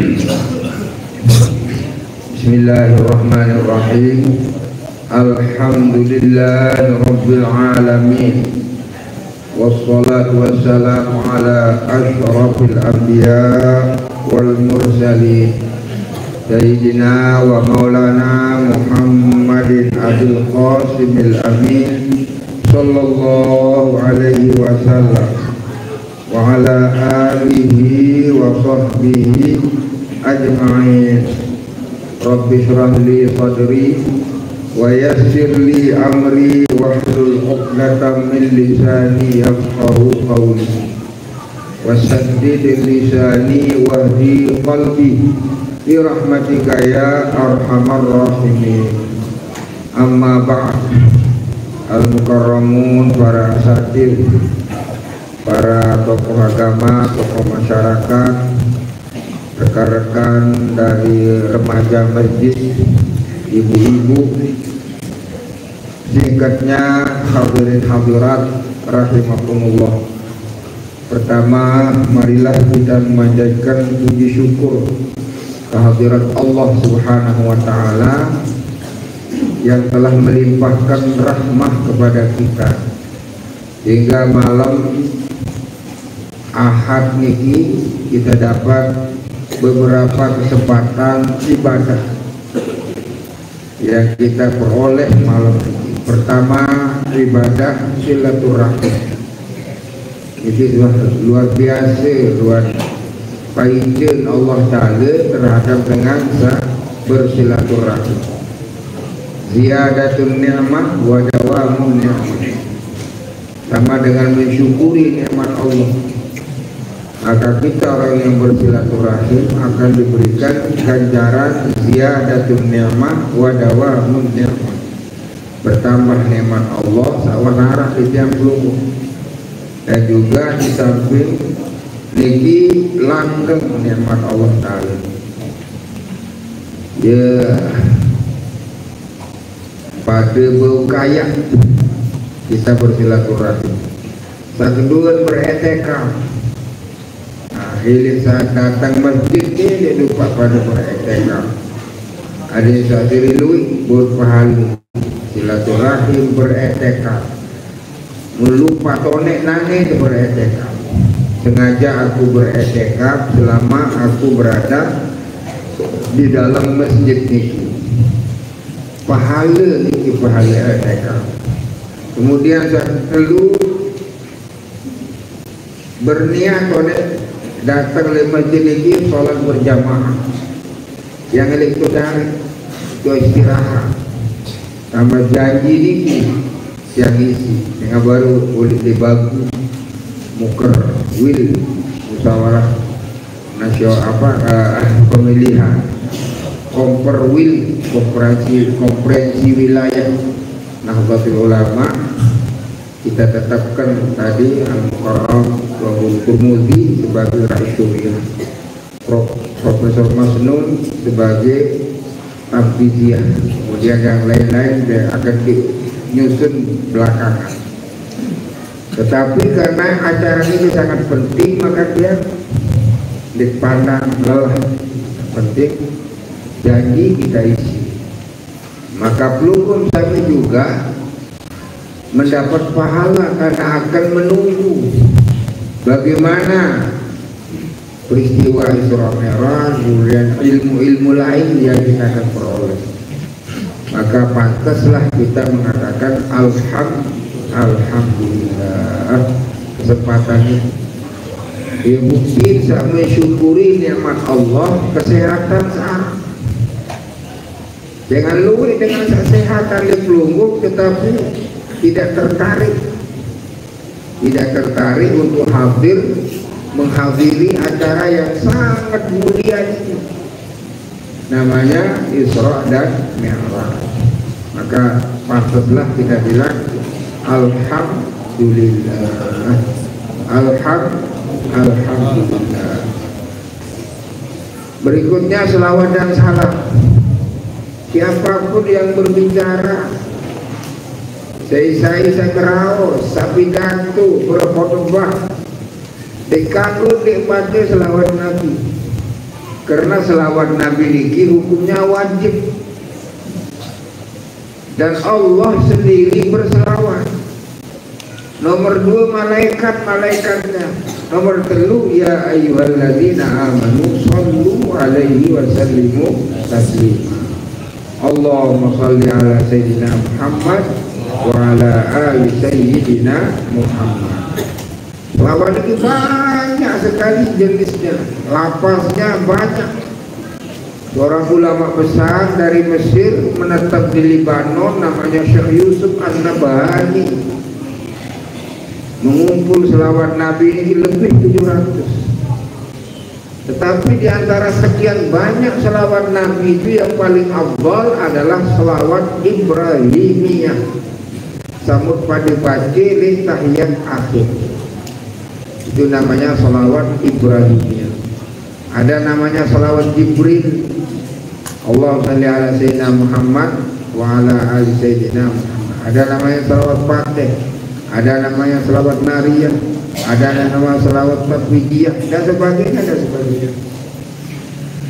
Bismillahirrahmanirrahim. Alhamdulillahirabbil alamin. Wassalatu wassalamu ala asyrafil anbiya wal mursalin. Sayyidina wa maulana Muhammadin Abdul Qasimil Amin sallallahu alaihi wasallam wa ala alihi wa sahbihi ajma'in. Rabbi shrah li sadri wa yassir li amri wahlul 'uqdatam min lisani yafqahu qawli wasaddid lisani wahdi qalbi bi rahmatika ya arhamar rahimin. Amma ba'd. Al-mukarramun, para asatidz, para tokoh agama, tokoh masyarakat, rekan-rekan dari remaja masjid, ibu-ibu, singkatnya hadirin hadirat rahimakumullah. Pertama, marilah kita memanjatkan puji syukur kehadirat Allah Subhanahu wa taala yang telah melimpahkan rahmah kepada kita hingga malam Ahad niki kita dapat beberapa kesempatan ibadah yang kita peroleh malam ini. Pertama, ibadah silaturahim. Ini luar biasa, luar paiden Allah Ta'ala terhadap dengan bersilaturahim. Ziyadatul ni'mah wa dawamun ni'mah, sama dengan mensyukuri nikmat Allah. Maka kita orang yang bersilaturahim akan diberikan ganjaran ziyadatul ni'mah wa dawamun ni'mah, bertambah nikmat Allah sawanara di tiap lungguh. Dan juga di samping niki langgeng nikmat Allah Ta'ala. Ya, pada bau kaya kita bersilaturahim. Sakeduan beretikaf. Hilir saat datang masjid ni dia lupa pada beretikaf. Ada yang saat dirilui buat pahala silaturahim beretikaf. Melupa tonek nangis beretikaf. Sengaja aku beretikaf selama aku berada di dalam masjid ni. Pahala ni pahala etikaf. Kemudian saya perlu berniat tonek datang ke masjid ini solat berjamaah. Yang itu dari itu istirahat sama janji ini yang isi yang baru boleh dibagu muker will musyawarah nasional pemilihan komperwil komprehensi wilayah Nahdlatul Ulama. Kita tetapkan tadi Al-Mukarram Wahul Turmudi sebagai Rais Syuriah, Profesor Masnun sebagai Abdiziah, kemudian yang lain-lain akan dinyusun belakangan. Tetapi karena acara ini sangat penting, maka dia dipandang penting, janji kita isi. Maka pelukun kami juga mendapat pahala karena akan menunggu bagaimana peristiwa Isra Mi'raj, kemudian ilmu-ilmu lain yang kita akan peroleh. Maka pantaslah kita mengatakan alhamdulillah kesempatan ini. Ya, bukti bisa mensyukuri nikmat Allah, kesehatan sehat. Jangan lupa dengan kesehatan di pelunggup tetapi tidak tertarik untuk menghadiri acara yang sangat mulia ini, namanya Isra dan Mi'raj. Maka pantaslah kita bilang alhamdulillah, alhamdulillah. Berikutnya selawat dan salam. Siapapun yang berbicara, saya keraos, sapidato, berkhotbah, dikandung nikmatnya selawat Nabi. Karena selawat Nabi niki hukumnya wajib. Dan Allah sendiri berselawat. Nomor 2 malaikat-malaikatnya. Nomor 3 ya ayyuhalladzina amanu shallu alaihi wa sallimu taslima. Allahumma shalli ala sayyidina Muhammad wa ala ali sayyidina Muhammad. Selawat itu banyak sekali jenisnya, lafaznya banyak. Seorang ulama besar dari Mesir menetap di Libanon namanya Syekh Yusuf An-Nabhani, mengumpul selawat Nabi ini lebih 700. Tetapi di antara sekian banyak selawat Nabi itu yang paling afdal adalah selawat Ibrahimiyah, samut pada baca li tahiyat akhir. Itu namanya selawat Ibrahimiyah. Ada namanya selawat Jibril, Allah salli ala sayyidina Muhammad wa ala ali sayyidina Muhammad. Ada namanya selawat Fatih, ada namanya selawat Nariyah, ada nama selawat Tatwidiyah dan sebagainya dan sebagainya.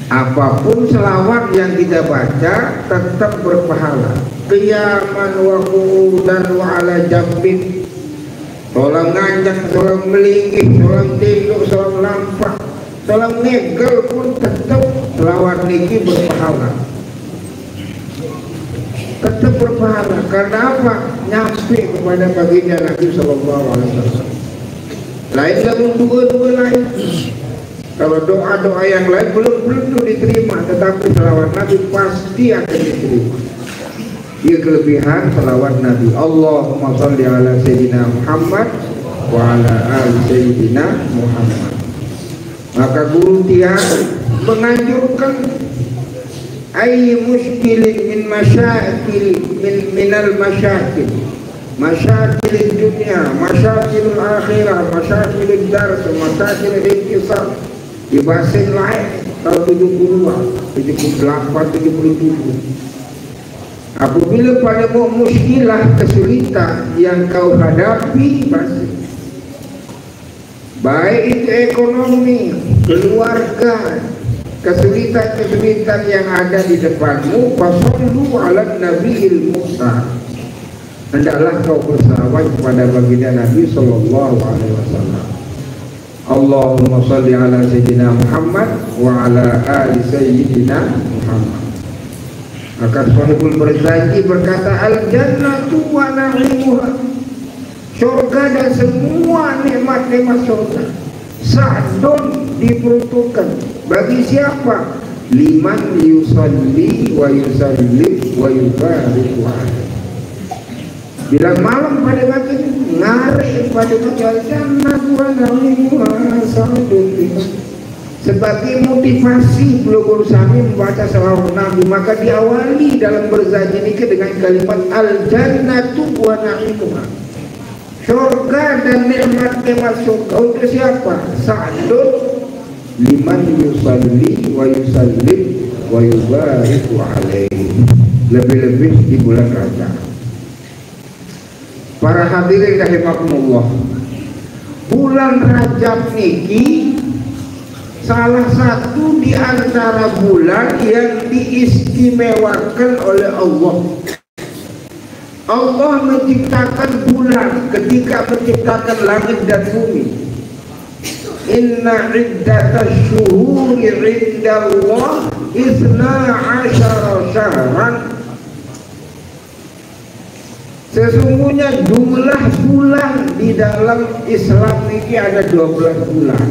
Apapun selawat yang kita baca tetap berpahala. Qiyaman wa qu'udan wa ala jambin, tolong nganjak, tolong melingkih, tolong tinduk, tolong lampak, tolong negel pun tetap selawat niki berpahala. Tetap berpahala. Karena apa? Nyampe kepada baginda Nabi sallallahu alaihi wasallam. Lain lalu dua lain. Kalau doa-doa yang lain belum diterima, tetapi selawat Nabi pasti akan diterima. Ia kelebihan selawat Nabi. Allahumma shalli ala sayyidina Muhammad wa ala ali sayyidina Muhammad. Maka guru tiada menganjurkan ay muskilin min masyakil minal masyakil, masyakil dunia, masyakil akhirah, masyakil dars, masyakil intisab. Di bahasa lain tahun 72, 78, 77. Apabila padamu muskilah, kesulitan yang kau hadapi, baik itu ekonomi, keluarga, kesulitan-kesulitan yang ada di depanmu, fasallu ala nabiyil mursal, hendaklah kau berselawat kepada baginda Nabi sallallahu alaihi wasallam. Allahumma shalli ala sayyidina Muhammad wa ala ali sayyidina Muhammad. Maka Sahibul Barzanji berkata, al-jannatu wa na'imuha, surga dan semua nikmat-nikmat surga, sa'dun diperuntukkan bagi siapa? Liman yusalli wa yusallim wa yubariku alaihi. Bila malam pada baca ngarik pada baca al-jannatu wa na'imuha sa'dun, sebagai motivasi Beliau Sami membaca selawat Nabi, maka diawali dalam berzanji ini dengan kalimat al-jannatu wa na'imuha, surga dan nikmat-nikmat surga untuk siapa? Sa'dun liman yusalli wa yusallim wa yubariku alaihi. Lebih-lebih di bulan Rajab. Para hadirin rahimakumullah, bulan Rajab niki salah satu di antara bulan yang diistimewakan oleh Allah. Allah menciptakan bulan ketika menciptakan langit dan bumi. Inna iddatash syuhuri indallah 12 syahran. Sesungguhnya jumlah bulan di dalam Islam ini ada 12 bulan.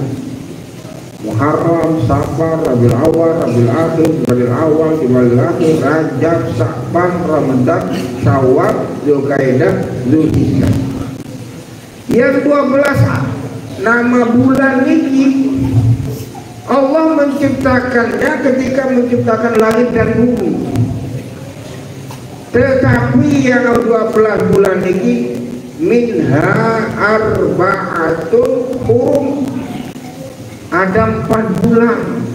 Muharram, Safar, Rabiul Awal, Rabiul Akhir, Rabiul Awal, Rabiul Akhir, Rajab, Sya'ban, Ramadan, Syawal, Dzulqa'dah, Dzulhijjah. Yang 12 nama bulan ini Allah menciptakannya ketika menciptakan langit dan bumi. Tetapi yang 12 bulan ini minha arba'atun hurum, ada 4 bulan.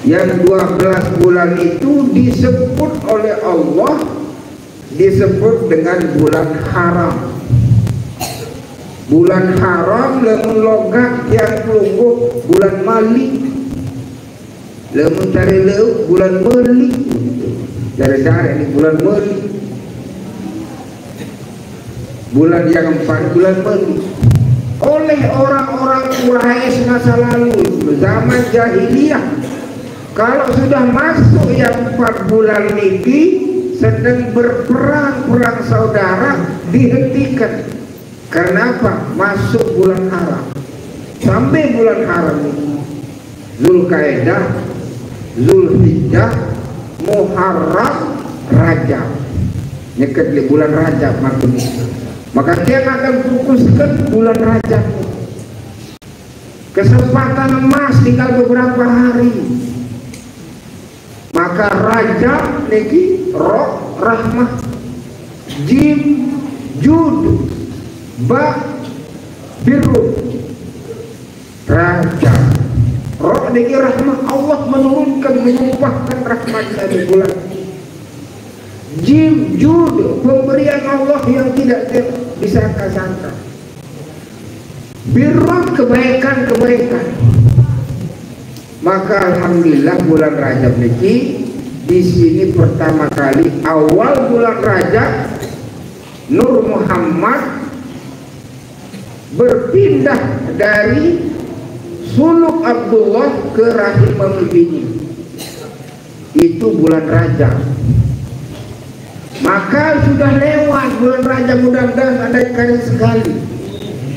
Yang 12 bulan itu disebut oleh Allah disebut dengan bulan haram. Bulan haram lamun logat yang pelungguh bulan Malik. Lamun cari leu bulan Meli, dari ini bulan Meli, bulan yang 4 bulan Meli. Oleh orang-orang Quraisy masa lalu zaman jahiliyah, kalau sudah masuk yang 4 bulan ini sedang berperang, perang saudara dihentikan. Kenapa? Masuk bulan haram. Sampai bulan haram ini Zulkaidah, Zulhijjah, Muharram, Rajab, nyekat di bulan Rajab makin. Maka dia akan fokuskan bulan Rajab. Kesempatan emas tinggal beberapa hari. Maka Rajab niki Roh, Rahmah, Jim, Jud, Ba, Biru, Rajab. Roh niki rahmah, Allah menurunkan, menyumpahkan rahmatnya di bulan. Jim, Jud, pemberian Allah yang tidak disangka-sangka. Birrun, kebaikan-kebaikan. Maka alhamdulillah bulan Rajab niki di sini pertama kali awal bulan Rajab Nur Muhammad berpindah dari suluk Abdullah ke rahim Mami Bini. Itu bulan Rajab. Maka sudah lewat bulan Rajab, mudah-mudahan ada kali sekali.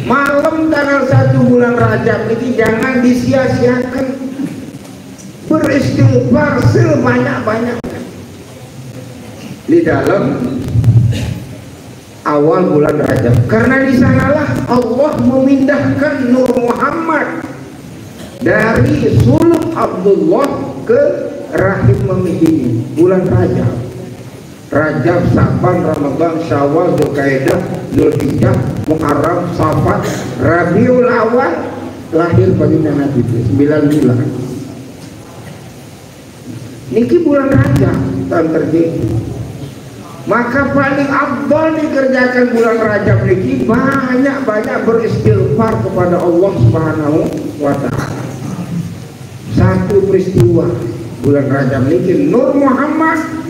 Malam tanggal 1 bulan Rajab ini jangan disia-siakan, beristighfar sebanyak-banyaknya di dalam awal bulan Rajab. Karena di sanalah Allah memindahkan Nur Muhammad dari suluk Abdullah ke rahim Mami Bini. Bulan Rajab. Rajab, Sa'ban, Ramadan, Syawal, Dzulqa'dah, Dzulhijjah, Muharram, Safar, Rabiul Awal, lahir baginda Nabi 9 bulan. Niki bulan Rajab tahun terjadi. Maka paling afdal dikerjakan bulan Rajab niki banyak-banyak beristighfar kepada Allah Subhanahu wa taala. Satu peristiwa bulan Rajab niki Nur Muhammad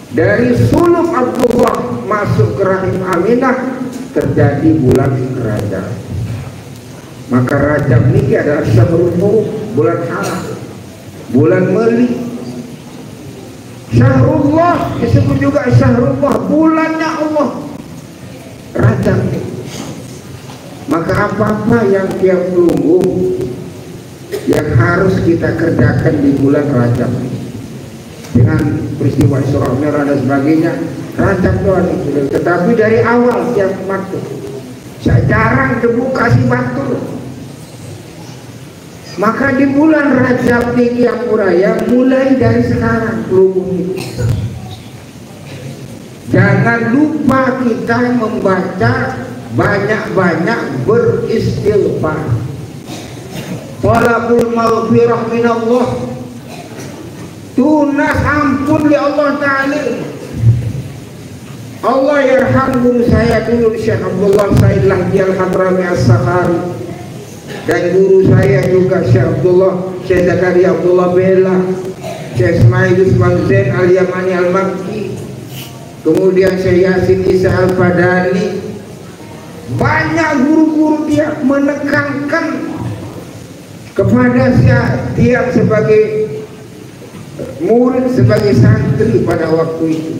dari suluk Abdullah masuk ke rahim Aminah, terjadi bulan Rajab. Maka Rajab niki adalah syahrul huruf, bulan haram, bulan Meli. Syahrullah disebut juga Syahrullah, bulannya Allah, Rajab. Maka apa-apa yang tiap minggu yang harus kita kerjakan di bulan Rajab dengan peristiwa Isra Mi'raj dan sebagainya, Rajab doang itu. Tetapi dari awal tiap waktu saya jarang debu kasih batur. Maka di bulan Rajab ini yang Raya mulai dari sekarang belum. Jangan lupa kita membaca banyak-banyak beristighfar. Talabul maghfirah minallah, tunas ampun di Allah Ta'ala. Allah yarham guru saya dulu Syekh Abdullah Said Lahdi Al-Hadrami As-Sakhari, dan guru saya juga Syekh Abdullah Syekh Zakaria Abdullah Bella, Syekh Ismail Usman Zain Al-Yamani Al-Makki, kemudian Syekh Yasin Isa Al-Fadani. Banyak guru-guru dia menekankan kepada tiap sebagai murid, sebagai santri pada waktu itu.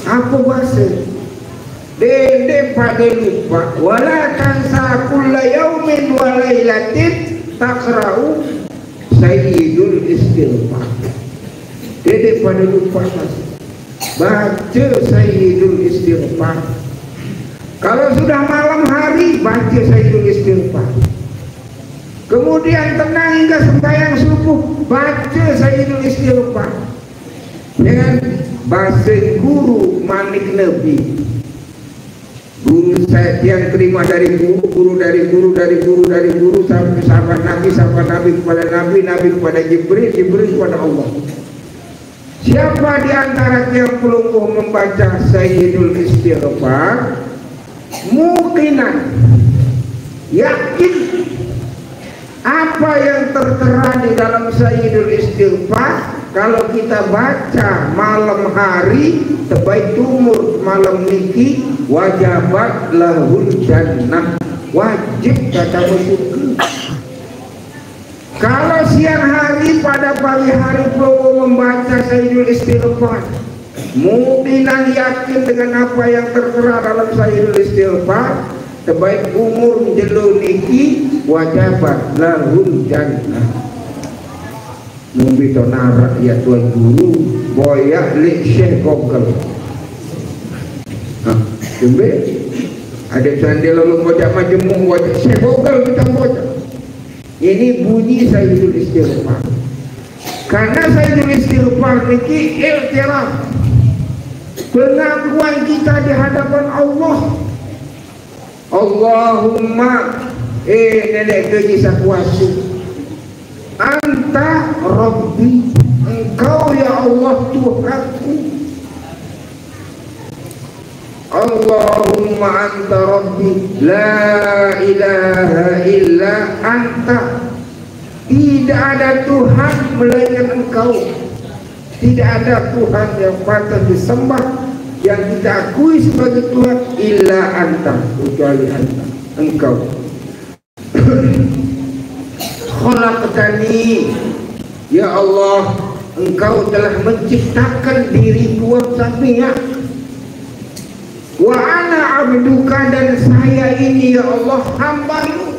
Apa bahasa? Dede pada lupa, wala tansa kulla yaumin wa lailatin taqra'u sayyidul istighfar. Dede pada lupa, baca sayyidul istighfar. Kalau sudah malam hari, baca sayyidul istighfar. Kemudian tenang hingga sembahyang subuh, baca sayyidul istighfar dengan bahasa guru Manik Nabi. Guru saya yang terima dari guru dari guru sampai sahabat Nabi kepada Nabi kepada Jibril kepada Allah. Siapa di antara yang pelungguh membaca sayyidul istighfar, muqinan, yakin Apa yang tertera di dalam Sayyidul Istighfar? Kalau kita baca malam hari tebai tumur malam niki wajabat lahul jannah, wajib kata bersyukur. Kalau siang hari pada pagi hari perlu membaca Sayyidul Istighfar, mukinan yakin dengan apa yang tertera dalam Sayyidul Istighfar, terbaik umur jelo niki wajabat lahul jannah. Mumbito narak ya tuan guru boyak lek syekh kokal. Jumbe ada sandal lalu bocah majemuk bocah syekh kokal kita bocah. Ini bunyi Sayyidul Istighfar. Karena Sayyidul Istighfar niki iktiraf, pengakuan kita di hadapan Allah. Allahumma nenek keji sakuasu, anta Rabbi, engkau ya Allah Tuhanku. Allahumma anta Rabbi, la ilaha illa anta. Tidak ada Tuhan melainkan engkau. Tidak ada Tuhan yang patut disembah, yang kita akui sebagai Tuhan, illa anta, kecuali anta, engkau. Khalaqtani, ya Allah, engkau telah menciptakan diriku sampingnya. Wa ana abduka, dan saya ini ya Allah hamba-Mu.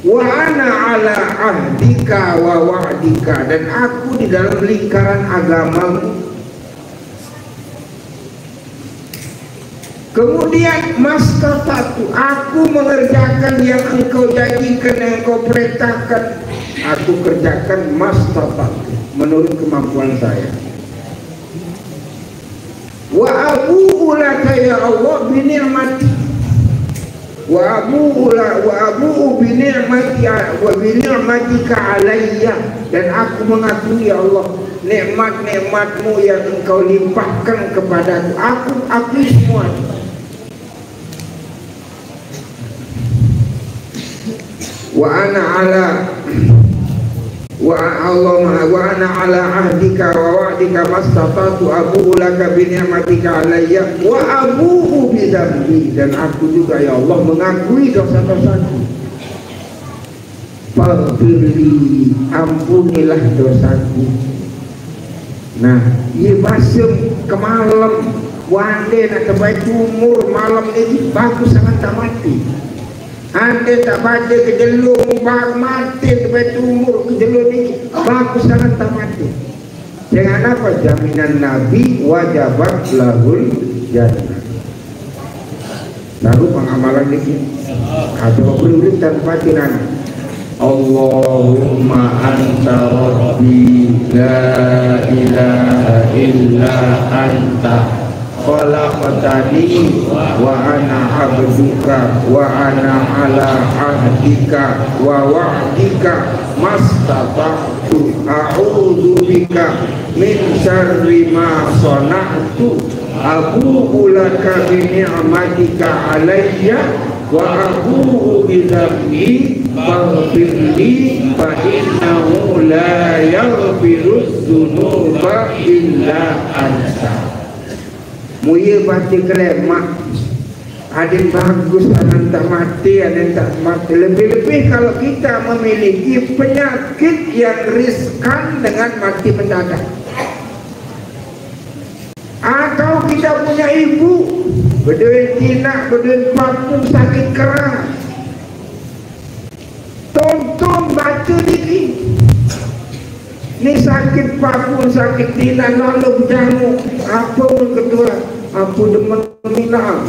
Wa ana ala ahdika wa wa'dika, dan aku di dalam lingkaran agama-Mu. Kemudian mastata'tu, aku mengerjakan yang engkau janjikan, yang engkau perintahkan, aku kerjakan mastata'tu menurut kemampuan saya. Wa abu'u laka ya Allah bini'mati, wa abu'u bini'matika alayya, dan aku mengakui ya Allah nikmat-nikmat-Mu yang engkau limpahkan kepadaku, aku akui semua. Wa ana ala ahdika wa wa'dika mastata'tu abu'u laka bi ni'matika alayya wa abu'u bi dzambi, dan aku juga ya Allah mengakui dosa-dosaku. Faghfirli, ampunilah dosaku. Nah, ia basem ke malam wande nak terbaik umur malam ini bagus sangat tak mati. Anda tak baca kejelung bak mati terbaik umur kejelung ini bagus sangat tak mati. Dengan apa? Jaminan Nabi wajabat lahul jannah. Lalu pengamalan ini ada berulang tanpa tinan. Allahumma anta Rabbi, la ilaha illa anta, khalaqtani wa ana abduka wa ana ala ahdika wa wa'dika mastata'tu a'udzu bika min syarri ma sana'tu abu'u laka bi ni'matika alayya wa abu'u bi dzambi faghfirli fa innahu la yaghfirudz dzunuba illa anta. Muya baca kelemak, ada yang bagus, ada yang tak mati, ada yang tak mati. Lebih-lebih kalau kita memiliki penyakit yang riskan dengan mati mendadak, atau kita punya ibu berdua jinak, berdua papung sakit keras, tonton baca ini. Ni sakit papun, sakit tina, lalu jamuk, apa pun kedua, apa demen minang,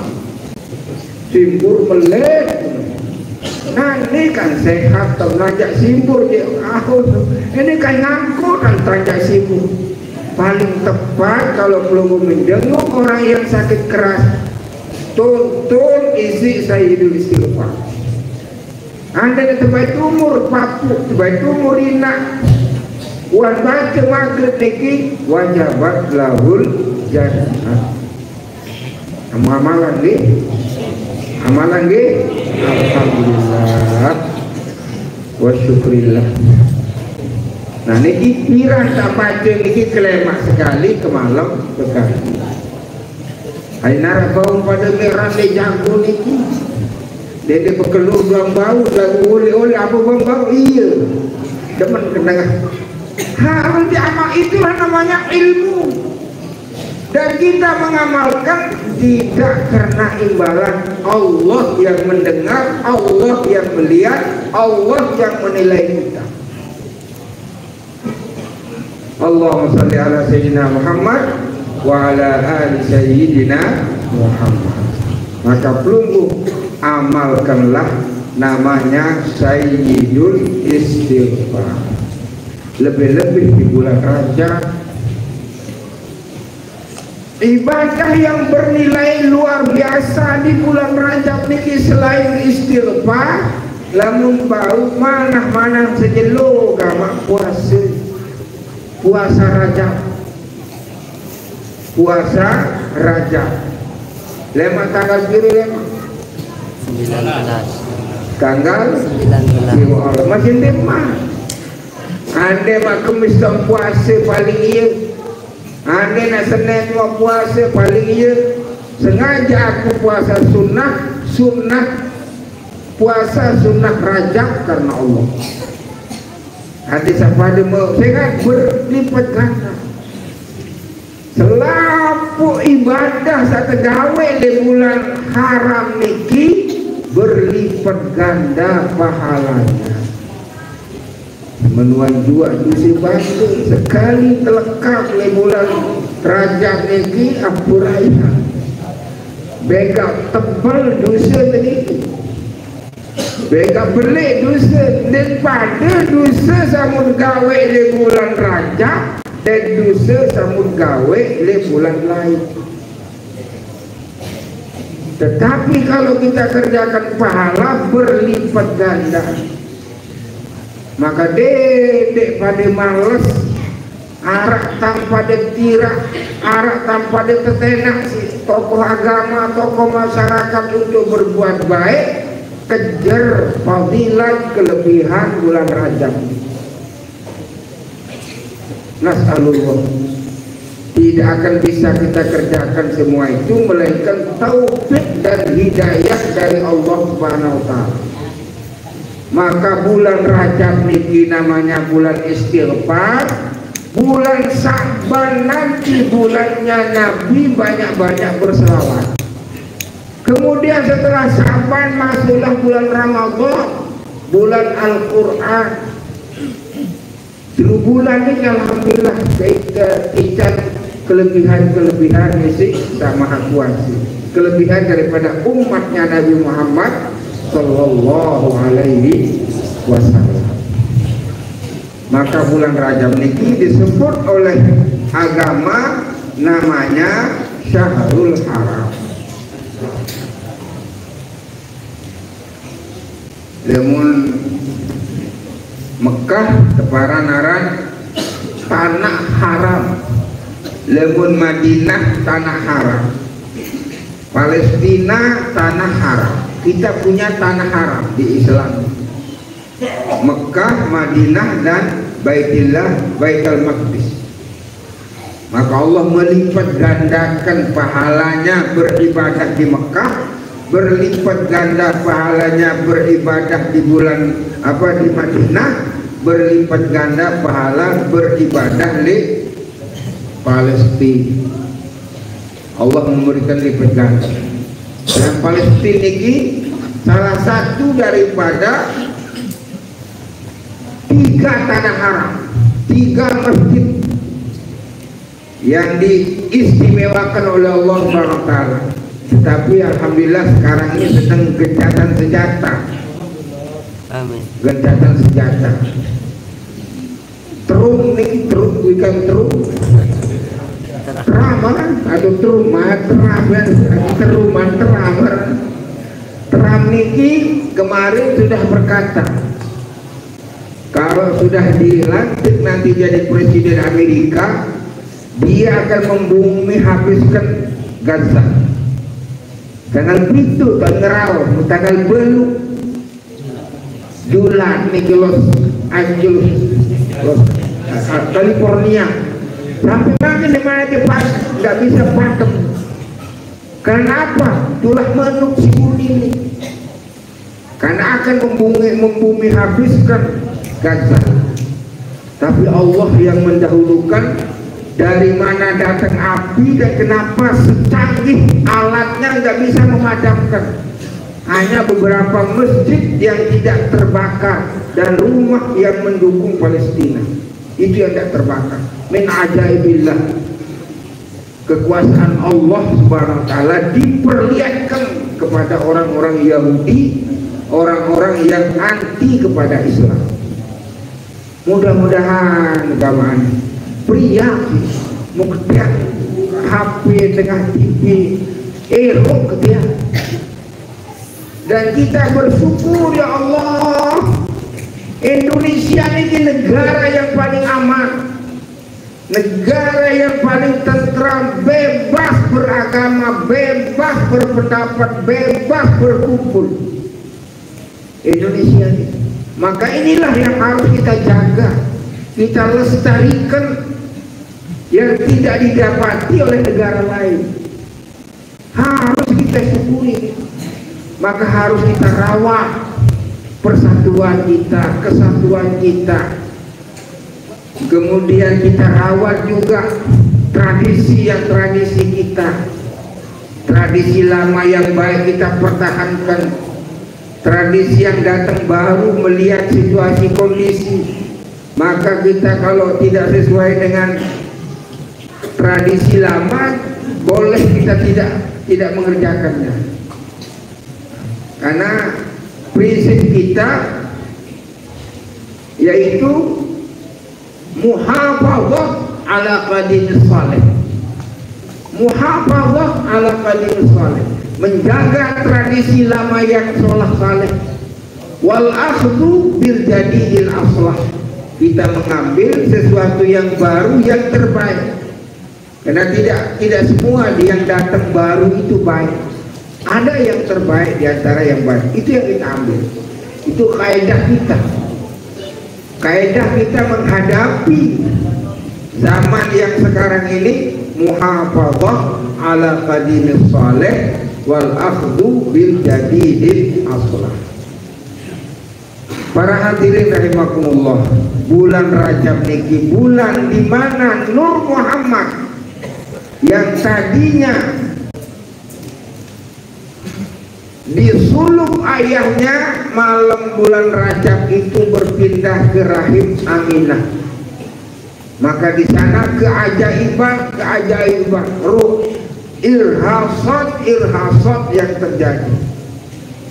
simpur melek. Nah ini kan sehat, tak ngajak simpur dia, ini kan ngangkut dan tajak simpur. Paling tepat kalau belum menjenguk orang yang sakit keras, tonton isi Sayyidul Istighfar. Anda yang terbaik umur papuk, terbaik umur inak, wan baca maghrib niki wajabat lahul jannah. Amalan nggih, alhamdulillah. wa syukrillah. Nah niki pirang tak baca niki kelemak sekali ke malam sekali. Hai nara bau pada merah le jago niki. Dia berkeluh buang bau lagu oleh apa buang bau iya. Demen kenang. Harus diamal, itulah namanya ilmu. Dan kita mengamalkan tidak karena imbalan. Allah yang mendengar, Allah yang melihat, Allah yang menilai kita. Allahumma salli ala sayyidina Muhammad wa ala ali sayyidina Muhammad. Maka pelunggu amalkanlah namanya Sayyidul Istighfar. Lebih-lebih di bulan Rajab, ibadah yang bernilai luar biasa di bulan Rajab niki selain istighfar, lamun bau mana sejelo gama puasa Rajab, lemak tanggal kiri lemak 19 tanggal 19 masih demam. Ande mak kemis tak puasa paling iya. Ande nak Senin mau puasa paling iya. Sengaja aku puasa sunnah puasa sunnah Rajab karena Allah. Hadis apa dia mau sangat berlipat ganda. Selapu ibadah satu gawe di bulan haram niki berlipat ganda pahalanya. Menuan dua dusi batu sekali terlekap di bulan Rajab niki ampuraya bega tebal dosa tadi bega belik dosa daripada dosa samun gawe di bulan Rajab dan dosa samun gawe di bulan lain. Tetapi kalau kita kerjakan pahala berlipat ganda. Maka dedek pada males arak tanpa detirak, arak tanpa detetenak si tokoh agama, tokoh masyarakat untuk berbuat baik, kejar fadilat kelebihan bulan Rajab. Nas'alullah, tidak akan bisa kita kerjakan semua itu melainkan taufik dan hidayah dari Allah Subhanahu wa taala. Maka bulan Rajab niki namanya bulan istighfar. Bulan Sa'ban nanti bulannya Nabi banyak-banyak berselawat. Kemudian setelah Sa'ban masuklah bulan Ramadan, bulan Al-Quran. 3 bulan ini alhamdulillah kita kelebihan-kelebihan isi sama akuasi. Kelebihan daripada umatnya Nabi Muhammad Sallallahu alaihi wasallam. Maka bulan Rajab niki disebut oleh agama namanya Syahrul Haram. Lemun Mekah tepararan tanah haram, lemun Madinah tanah haram, Palestina tanah haram. Kita punya tanah haram di Islam, Mekah, Madinah dan Baitul Maqdis. Maka Allah melipat gandakan pahalanya beribadah di Mekah, berlipat ganda pahalanya beribadah di bulan di Madinah, berlipat ganda pahala beribadah di Palestina. Allah memberikan lipat ganda. Dan Palestina ini salah satu daripada 3 tanah haram, 3 masjid yang diistimewakan oleh Allah SWT. Tetapi alhamdulillah sekarang ini sedang gencatan senjata. Amin. Gencatan senjata. Terus nih, terus ikan terus. Teraman atau terumat teraman. Trump niki kemarin sudah berkata kalau sudah dilantik nanti jadi presiden Amerika, dia akan membumi habiskan Gaza. Tanggal itu tanggal belum Julan nih Los Angeles, California. Sampai makin di mana dia pas nggak bisa pakem. Karena apa? Tulah menuk si budi ini. Karena akan membumi habiskan Gaza. Tapi Allah yang mendahulukan dari mana datang api dan kenapa secanggih alatnya nggak bisa memadamkan. Hanya beberapa masjid yang tidak terbakar dan rumah yang mendukung Palestina itu yang tidak terbakar. Min ajaibillah, kekuasaan Allah Subhanahu wa taala diperlihatkan kepada orang-orang Yahudi, orang-orang yang anti kepada Islam. Mudah-mudahan gamaan pria mau ketiak HP tengah TV elok ketiak. Dan kita bersyukur ya Allah, Indonesia ini negara yang paling aman, negara yang paling tentram, bebas beragama, bebas berpendapat, bebas berkumpul. Indonesia ini, maka inilah yang harus kita jaga, kita lestarikan, yang tidak didapati oleh negara lain. Harus kita syukuri, maka harus kita rawat persatuan kita, kesatuan kita. Kemudian kita rawat juga tradisi kita, tradisi lama yang baik kita pertahankan. Tradisi yang datang baru melihat situasi kondisi, maka kita kalau tidak sesuai dengan tradisi lama, boleh kita tidak mengerjakannya. Karena prinsip kita yaitu muhafadzah ala qadimis salih, muhafadzah ala qadimis salih, menjaga tradisi lama yang saleh, wal akhdhu bil jadidil aslah, kita mengambil sesuatu yang baru yang terbaik. Karena tidak semua yang datang baru itu baik. Ada yang terbaik di antara yang baik. Itu yang kita ambil. Itu kaidah kita. Kaidah kita menghadapi zaman yang sekarang ini, muhafadzah ala qadimis salih wal akhdhu bil jadidil aslah. Para hadirin rahimakumullah, bulan Rajab niki bulan di mana Nur Muhammad yang tadinya disulub ayahnya malam bulan Rajab itu berpindah ke rahim Aminah. Maka di sana keajaiban ruh irhasat yang terjadi.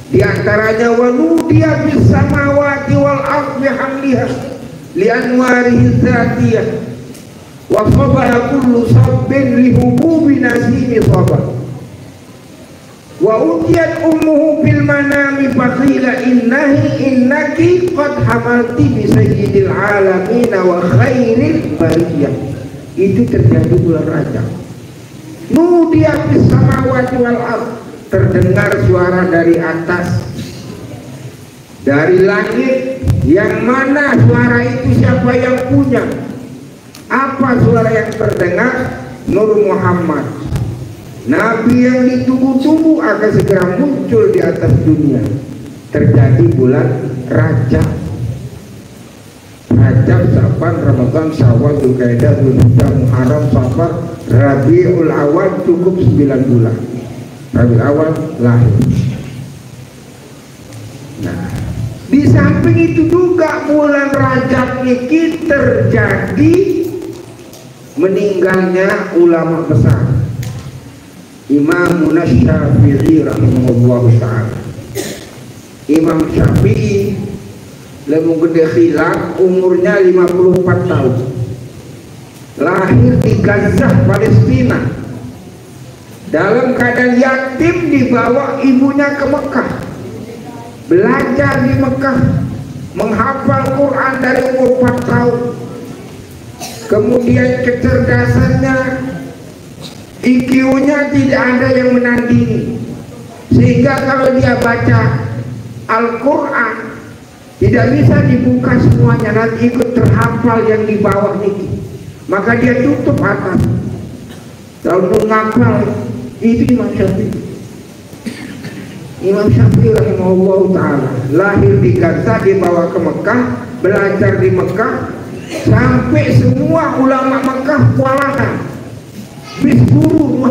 Di antaranya wanudiya bis samawati wal ardi hamdiha li anwarihi dzatiyah wa sabara kullu sabbin li hububi nasimi sabah. Wa utiyat ummuhu bil manami faqila innaki qad hamalti bi sayyidil alamin wa khairil bariyah. Itu terjadi bulan Rajab. Nudiya bis samawati wal ard, terdengar suara dari atas, dari langit. Yang mana suara itu, siapa yang punya? Apa suara yang terdengar? Nur Muhammad, Nabi yang ditunggu-tunggu akan segera muncul di atas dunia. Terjadi bulan Rajab. Rajab, Sa'ban, Ramadan, Syawal, Dzulqa'dah, Dzulhijjah, Muharram, Safar, Rabiul Awal, cukup 9 bulan. Rabiul Awal lahir. Nah, di samping itu juga bulan Rajab ini terjadi meninggalnya ulama besar, Imam Syafi'i rahimahullah ta'ala. Imam Syafi'i lemu gede khilaf, umurnya 54 tahun, lahir di Gaza, Palestina, dalam keadaan yatim, dibawa ibunya ke Mekah, belajar di Mekah, menghafal Quran dari umur 4 tahun. Kemudian kecerdasannya, IQ-nya tidak ada yang menandingi, sehingga kalau dia baca Al-Quran Tidak bisa dibuka semuanya, nanti ikut terhafal yang di bawah ini. Maka dia tutup atas. Lalu ngapal itu Imam Syafi'i. Imam Syafi'i rahimahullah ta'ala lahir di Gaza, dibawa ke Mekah, belajar di Mekah, sampai semua ulama Mekah kewalahan. Bis guru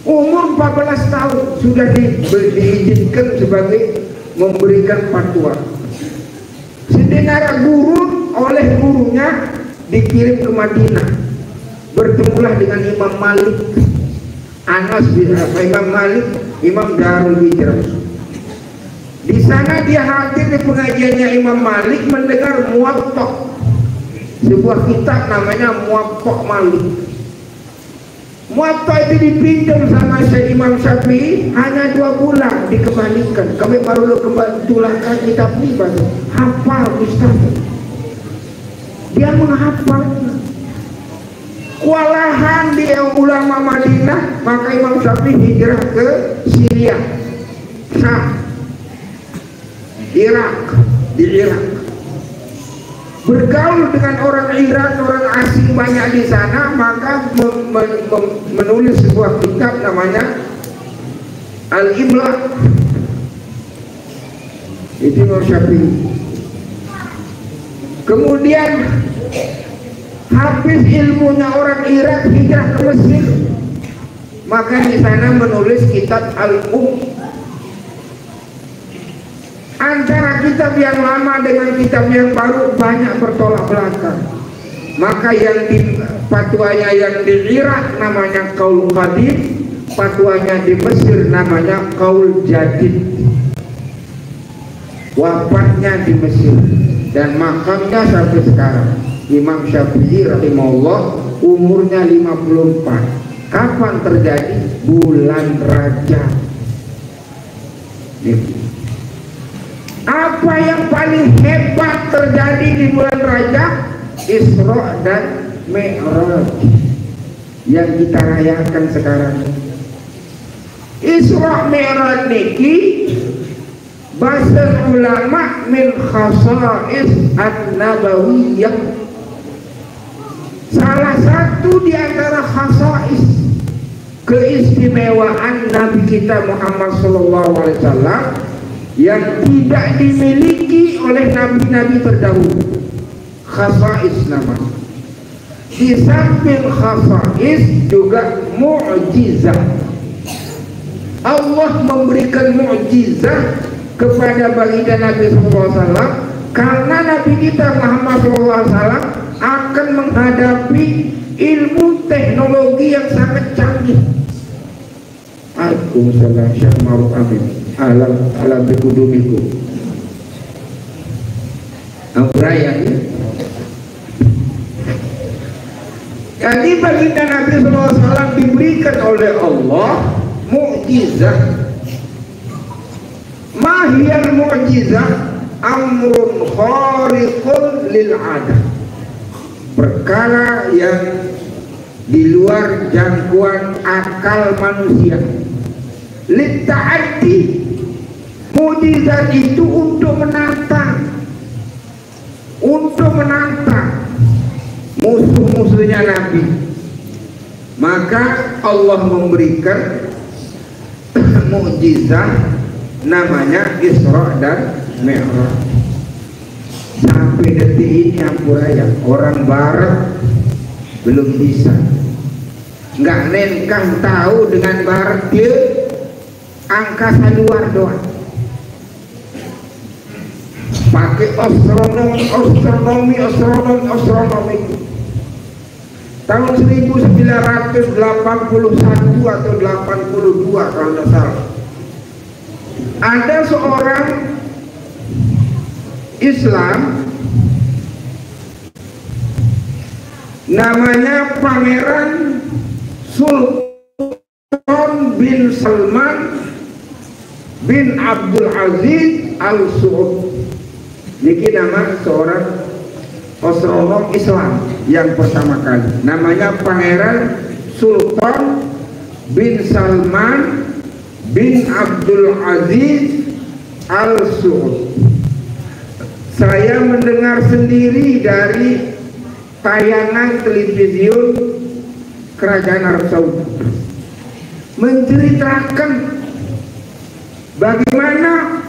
umur 14 tahun sudah diizinkan sebagai memberikan fatwa. Sedengar guru oleh gurunya dikirim ke Madinah, bertemulah dengan Imam Malik, Anas bin Imam Malik, Imam Darul Hijrah. Di sana dia hadir di pengajiannya Imam Malik, mendengar Muwatta, sebuah kitab namanya Muwatta Malik. Muwatta itu dipinjam sama Syekh Imam Syafi'i hanya 2 bulan, dikembalikan. Kami baru tulangkan kitab ini baru hafal Ustaz. Dia menghafalnya. Kewalahan di ulama Madinah, maka Imam Syafi'i hijrah ke Syria, Syam, Irak, di Irak. Bergaul dengan orang Irak, orang asing banyak di sana, maka menulis sebuah kitab namanya Al-Imla. Itu Imam Syafi'i. Kemudian habis ilmunya orang Irak, hijrah ke Mesir, maka di sana menulis kitab Al-Um. Antara kitab yang lama dengan kitab yang baru banyak bertolak belakang. Maka yang di fatwanya yang di Irak namanya Qaul Qadim, fatwanya di Mesir namanya Qaul Jadid. Wafatnya di Mesir dan makamnya sampai sekarang. Imam Syafi'i rahimahullah umurnya 54. Kapan terjadi? Bulan Rajab. Apa yang paling hebat terjadi di bulan Rajab? Isra dan Mi'raj yang kita rayakan sekarang. Isra Mi'raj niki bahasa ulama min khasa'is an-nabawiyyah, salah satu di antara khasa'is keistimewaan Nabi kita Muhammad SAW yang tidak dimiliki oleh nabi-nabi terdahulu. Khasa'is namanya. Di samping khasa'is juga mu'jizah. Allah memberikan mu'jizah kepada baginda Nabi SAW karena Nabi kita Muhammad SAW akan menghadapi ilmu teknologi yang sangat canggih. Waalaikumsalam Syekh Maruf Amin. Alam bikudumiku Amraya ya. Jadi baginda Nabi SAW diberikan oleh Allah mukjizat. Mahiyal mukjizat amrun khariqun lil adah, perkara yang di luar jangkauan akal manusia. Litta'addi, mukjizat itu untuk menantang musuh-musuhnya Nabi. Maka Allah memberikan mukjizat namanya Isra dan Mi'raj. Sampai detik ini Ampuraya orang Barat belum bisa, nggak nenkah tahu dengan Barat dia angkasa luar doang. Pakai astronomi. Tahun 1981 atau 82 kalau tidak salah, ada seorang Islam namanya Pangeran Sultan bin Salman bin Abdul Aziz Al Saud. Ini nama seorang astronom Islam yang pertama kali. Namanya Pangeran Sultan bin Salman bin Abdul Aziz Al Saud. Saya mendengar sendiri dari tayangan televisi Kerajaan Arab Saudi menceritakan bagaimana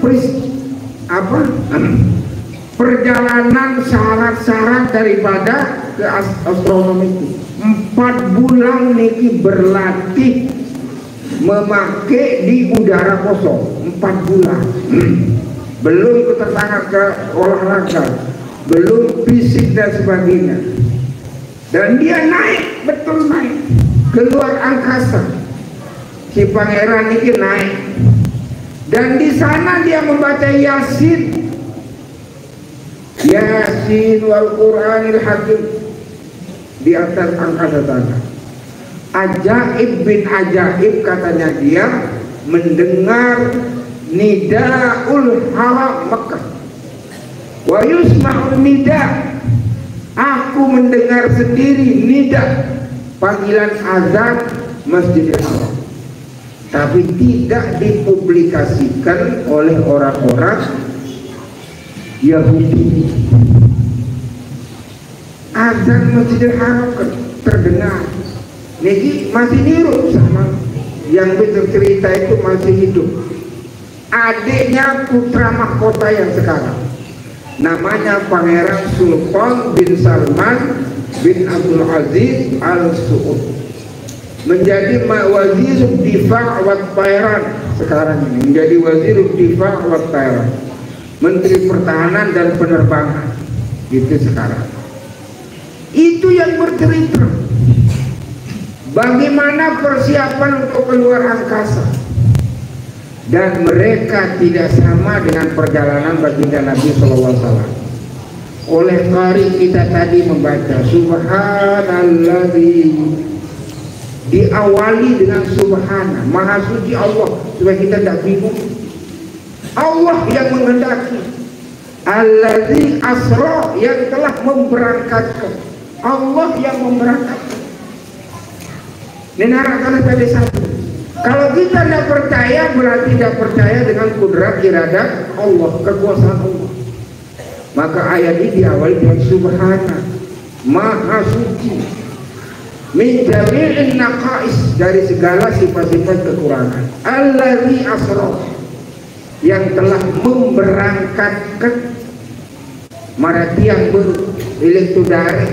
perjalanan syarat-syarat daripada ke astronomi itu. 4 bulan niki berlatih memakai di udara kosong 4 bulan. Belum ketertangan ke olahraga, belum fisik dan sebagainya. Dan dia naik, betul naik keluar angkasa. Si pangeran ini naik, dan di sana dia membaca Yasin, Yasin wal Qur'anil Hakim di atas angkasa sana. Ajaib bin ajaib, katanya dia mendengar nidaul haram Makkah wa yusma'un nida. Aku mendengar sendiri nida, panggilan azan Masjidil Haram, tapi tidak dipublikasikan oleh orang-orang Yahudi. Azan Masjidil Haram terdengar. Niki masih niru sama yang bercerita itu, masih hidup. Adiknya putra mahkota yang sekarang, namanya Pangeran Sultan bin Salman bin Abdul Aziz Al Saud, menjadi Wazir Difa' wa Tairan sekarang ini, menjadi Wazir Difa' wa Tairan, Menteri Pertahanan dan Penerbangan itu sekarang. Itu yang bercerita bagaimana persiapan untuk keluar angkasa. Dan mereka tidak sama dengan perjalanan baginda Nabi SAW. Oleh qari kita tadi membaca Subhanalladzi, diawali dengan Subhana, Maha Suci Allah, supaya kita tidak bingung. Allah yang menghendaki, Alladzi asra, yang telah memberangkatkan, Allah yang memberangkatkan. Nenarakan tadi satu. Kalau kita tidak percaya, berarti tidak percaya dengan kudrat iradah Allah, kekuasaan Allah. Maka ayat ini diawali dengan Subhana, Maha Suci, min jami'in naqais, dari segala sifat-sifat kekurangan. Allazi asra, yang telah memberangkatkan maratiang elektrodare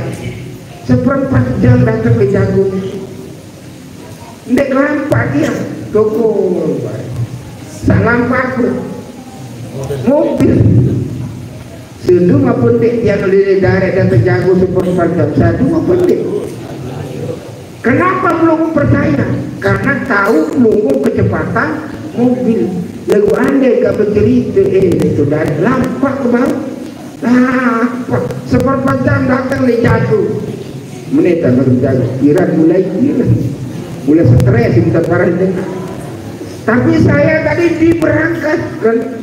1/4 jam datang ke Jagung. Ndek lampak dia, toko tak lampak pun mobil sedu maupun dek dia keliling darat dan terjago 1/4 jam, satu maupun dek. Kenapa belum percaya? Karena tahu belum kecepatan mobil. Lalu andai gak bercerita itu darat lampak ke bawah, lampak 1/4 jam datang le jatuh. Menitan baru jago, kira mulai stres minta parah ini. Tapi saya tadi diberangkatkan,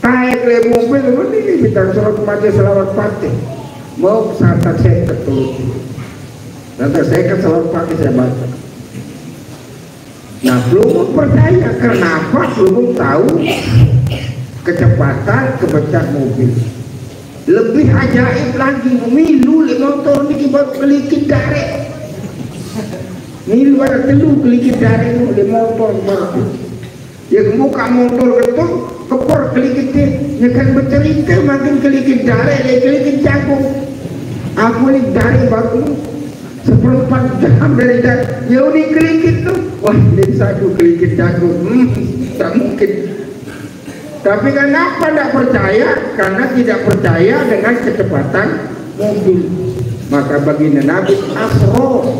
naik ke mobil ini minta sholat mati selawat fatih, mau saat saya ketul, nanti saya kan selawat fatih saya baca. Nah, belum percaya. Kenapa? Belum tahu kecepatan kepecah mobil. Lebih ajaib lagi, milu motor ini baru kelikit darek. Ini luar telu kelikit dari itu motor baru. Ya muka motor itu kepor kelikit dia. Ya kan bercerita makin kelikit dari, dia kelikit jagung. Aku ini dari baru 1/4 jam dari dari. Ya ini kelikit tuh. Wah ini satu kelikit jagung. Tak mungkin. Tapi kenapa tidak percaya? Karena tidak percaya dengan kecepatan mobil. Maka baginda Nabi asro,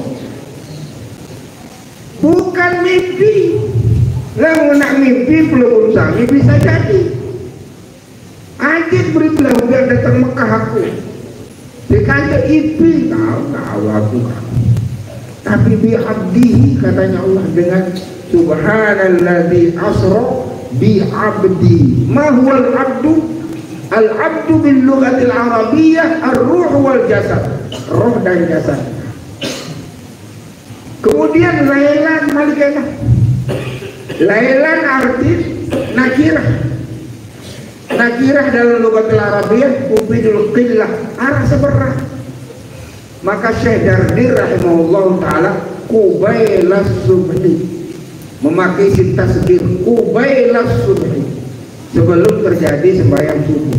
bukan mimpi. Lah nak mimpi belum urusan, bisa jadi. Ajit berilah biar datang Mekah aku. Dikata ipi, tahu aku kan. Tapi bi abdihi, katanya Allah dengan Subhanalladzi asra bi abdi. Ma huwa al-abdu? Al-abdu bil lughatil arabiyyah ar-ruh wal jasad. Roh dan jasad. Kemudian lailan malikana. Lailan artis nakirah. Nakirah dalam lughatul Arabiyyah tufidul qillah, arah seberang. Maka Syekh Dardir rahimahullah taala qubailas subhi, memakai sin tasghir qubailas subhi, sebelum terjadi sembahyang subuh.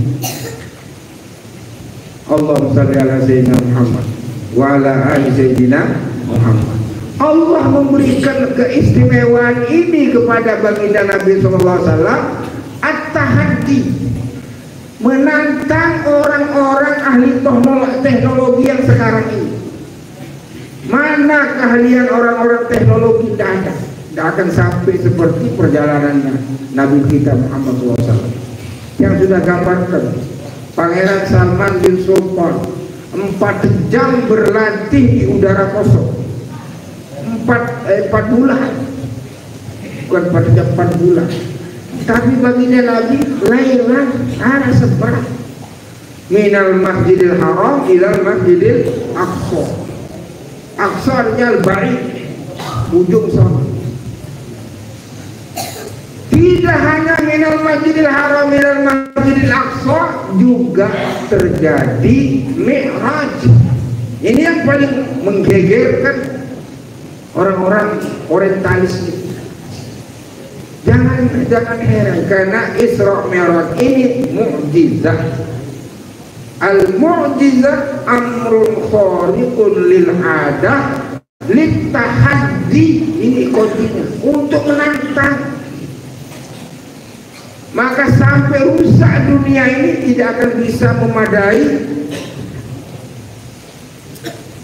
Allahumma shalli ala sayyidina Muhammad wa ala ali sayyidina Muhammad. Allah memberikan keistimewaan ini kepada baginda Nabi SAW, at-tahaddi, menantang orang-orang ahli teknologi yang sekarang ini. Mana keahlian orang-orang teknologi? Tidak ada, tidak akan sampai seperti perjalanannya Nabi kita Muhammad SAW yang sudah gambarkan. Pangeran Salman bin Sultan 4 jam berlatih di udara kosong, 4 bulan, bukan 4 jam, 4 bulan. Tapi baginda Nabi lailan arah seberang, minal masjidil haram ilal masjidil aqsa. Aqsa artinya al-ba'id, ujung sana. Tidak hanya minal masjidil haram ilal masjidil aqsa, juga terjadi mi'raj. Ini yang paling menggegerkan orang-orang orientalis itu. Jangan heran, karena Isra Mi'raj ini mukjizat. Al-mu'jizat amrun khariqun lil adah litahaddi, ini kuncinya, untuk menantang. Maka sampai rusak dunia ini tidak akan bisa memadai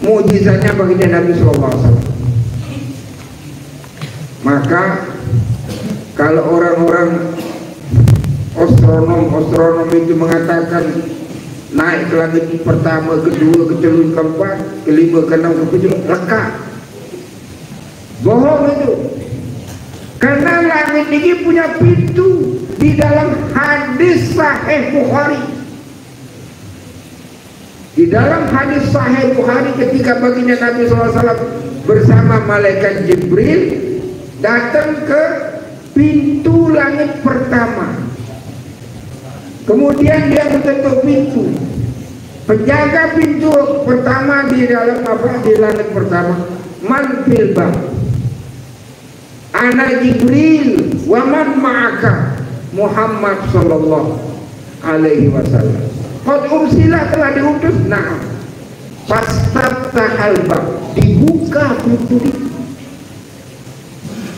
mukjizatnya baginda Nabi SAW. Maka kalau orang-orang astronom itu mengatakan naik ke langit pertama, kedua, ketiga, keempat, kelima, keenam, ketujuh, leka, bohong itu. Karena langit ini punya pintu di dalam hadis Sahih Bukhari. Di dalam hadis Sahih Bukhari, ketika baginda Nabi SAW bersama malaikat Jibril datang ke pintu langit pertama, kemudian dia mengetuk pintu. Penjaga pintu pertama di dalam di langit pertama, man fil bab, ana Jibril wa man ma'aka Muhammad sallallahu alaihi wasallam. Qad ursila, telah diutus. Nah, fastaftahal bab, dibuka pintu itu.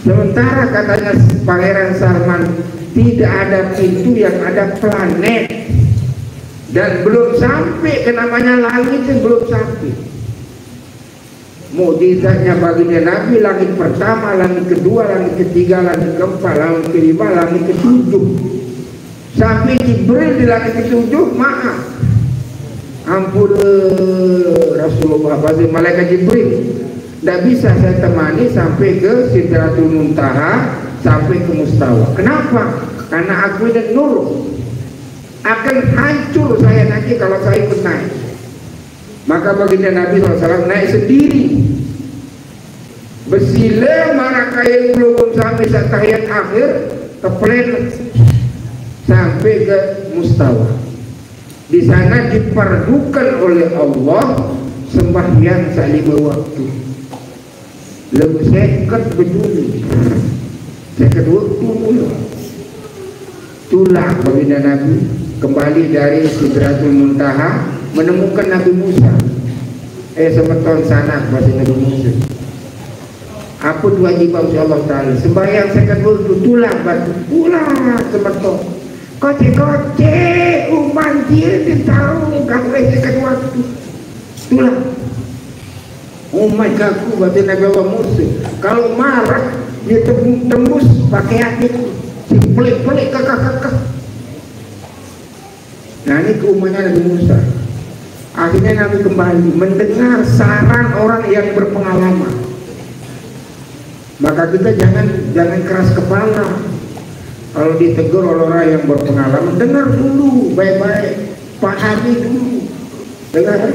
Sementara katanya Pangeran Salman, tidak ada pintu yang ada planet, dan belum sampai ke namanya langit, yang belum sampai. Mukjizatnya baginda Nabi, langit pertama, langit kedua, langit ketiga, langit keempat, langit kelima, langit ketujuh. Sampai Jibril di langit ketujuh, maaf, ampun Rasulullah, pasti malaikat Jibril, tidak bisa saya temani sampai ke Sidratul Muntaha, sampai ke Mustawa. Kenapa? Karena aku dan nur akan hancur saya nanti kalau saya ikut naik. Maka baginda Nabi SAW naik sendiri. Bersila mana kain belum sampai tahiyat akhir, keplen sampai ke Mustawa. Di sana diperdukan oleh Allah sembahyang salima waktu. Lebih seket beduli, seket waktu mula. Itulah baginda Nabi kembali dari Sidratul Muntaha, menemukan Nabi Musa. Semeton sana bahasa Nabi Musa. Apa kewajiban Allah Taala? Sembahyang seket waktu, tulah batu, tulah semeton. Koce umat dia tahu kamu seket waktu, tulah. Umat aku berarti Nabi Allah Musa. Kalau marah dia tembus pakaian itu, si pelik-pelik kakak-kakak. Nah ini keumatnya Nabi Musa. Akhirnya Nabi kembali mendengar saran orang yang berpengalaman. Maka kita jangan keras kepala. Kalau ditegur oleh orang yang berpengalaman, dengar dulu baik-baik, pahami dulu, dengar.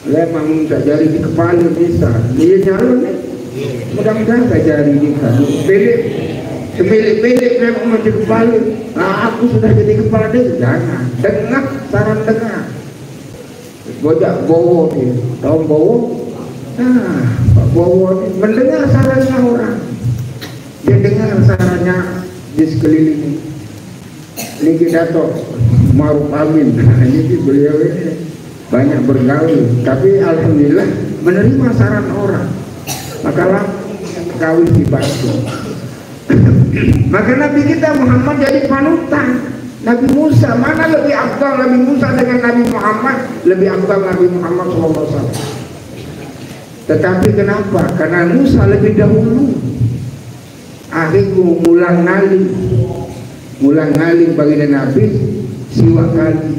Memang tak jari di kepala bisa, dia nyalon, mudah-mudahan tak jari di kepala. Pilih Pilih-pilih memang menjadi kepala. Nah, aku sudah jadi kepala desa. Jangan. Dengar saran dengar. Bojak Bowo dia. Tahu Bowo? Nah, Pak Bowo ini mendengar sarannya orang. Dia dengar sarannya di sekeliling. Ini Dato' Ma'ruf Amin. Jadi beliau ini banyak bergaul. Tapi alhamdulillah menerima saran orang. Maka kawin dibantu. Maka Nabi kita Muhammad jadi panutan. Nabi Musa, mana lebih afdal Nabi Musa dengan Nabi Muhammad? Lebih afdal Nabi Muhammad SAW. Tetapi kenapa? Karena Musa lebih dahulu. Akhirnya mulang ngali bagi Nabi siwa kali.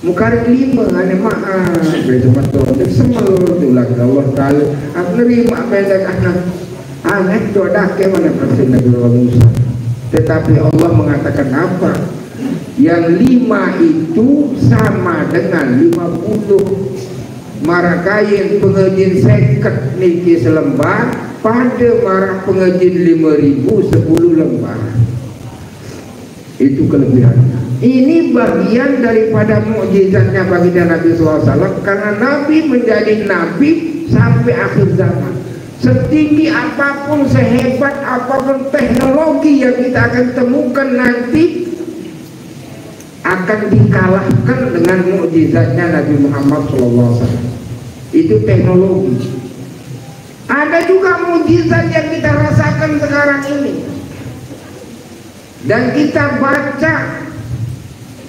Mukarik 5 ane maaf. Begitu betul. Semel tulah Allah taala. Aku nerima beda anak. Anak itu ada mana persen Nabi Musa. Tetapi Allah mengatakan apa? Yang 5 itu sama dengan 50 marah kain pengejin seket niki selembar pada marah pengejin 5.000 10 lembar. Itu kelebihannya. Ini bagian daripada mukjizatnya baginda Nabi SAW, karena Nabi menjadi Nabi sampai akhir zaman. Setinggi apapun, sehebat apapun teknologi yang kita akan temukan nanti akan dikalahkan dengan mukjizatnya Nabi Muhammad SAW. Itu teknologi. Ada juga mukjizat yang kita rasakan sekarang ini dan kita baca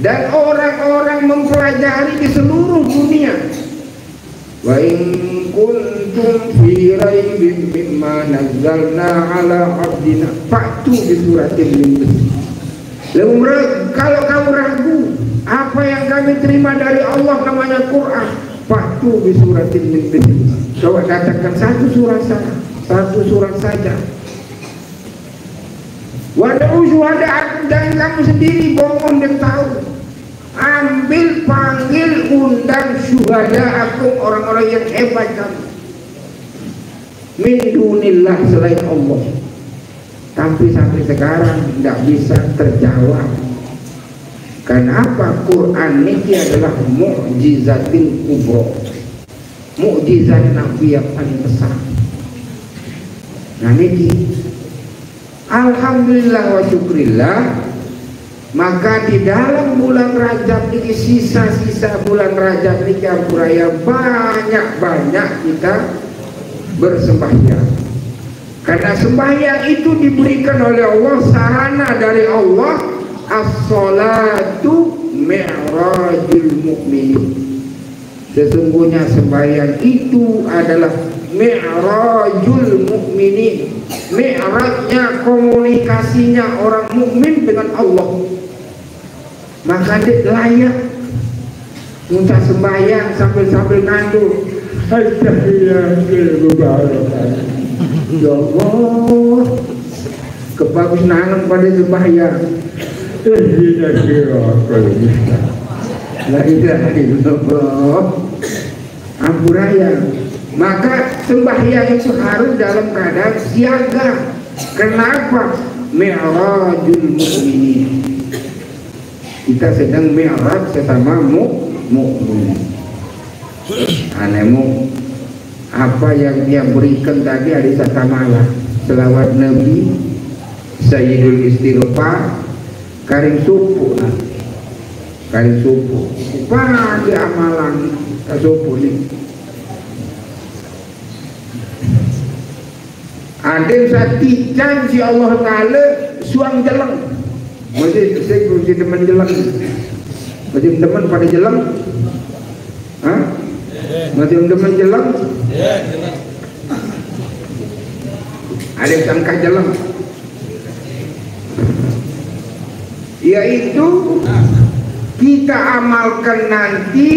dan orang-orang mempelajari di seluruh dunia. Wa in kuntum fi raibin mimma nazzalna ala abdina fa'tu bi suratin min mislihi. Kalau kamu ragu apa yang kami terima dari Allah namanya Quran, fa'tu bi suratin min mislihi. Coba katakan satu surat saja. Wada'u syuhada'akum, dan kamu sendiri bohong dan tahu. Ambil, panggil, undang syuhada'akum, orang-orang yang hebat kamu. Min dunillah, selain Allah. Tapi sampai sekarang tidak bisa terjawab. Kenapa? Quran ini adalah mu'jizatil kubra, mukjizat Nabi yang paling besar. Nah ini alhamdulillah wa syukrillah. Maka di dalam bulan Rajab ini, sisa-sisa bulan Rajab ini Ampuraya, banyak-banyak kita bersembahyang. Karena sembahyang itu diberikan oleh Allah, sarana dari Allah. As-salatu mi'rajul mu'minin. Sesungguhnya sembahyang itu adalah mi'rajul mu'minin, mi'rajnya, komunikasinya orang mukmin dengan Allah. Maka dia layak minta sembahyang sambil ngandung ya Allah, kebagus nanam pada sembahyang. La ilaha illallah. Ampuraya. Maka sembahyang itu harus dalam keadaan siaga. Kenapa? Mi'rajul mu'minin. Kita sedang mi'raj sesama mu'min. Anemu apa yang dia berikan tadi ada satu malah selawat Nabi, Sayyidul Istighfar, Karim Subuh, Karim Subuh. Pagi amalan subuh ini. Ada satikan si Allah Ta'ala suang jelang. Masih teman jelang. Masih teman pada jelang. Hah? Masih teman jelang. Ada sangka jelang. Yaitu kita amalkan nanti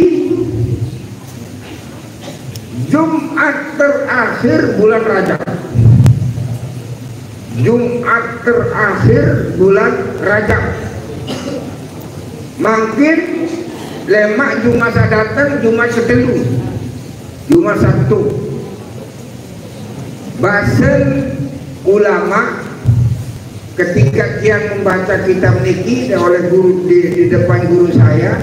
Jumat terakhir bulan Rajab. Jumat terakhir bulan Rajab. Mungkin lemak Jumat datang, Jumat setelu, Jumat Sabtu. Basen ulama ketika kian membaca kitab niki oleh guru di depan guru saya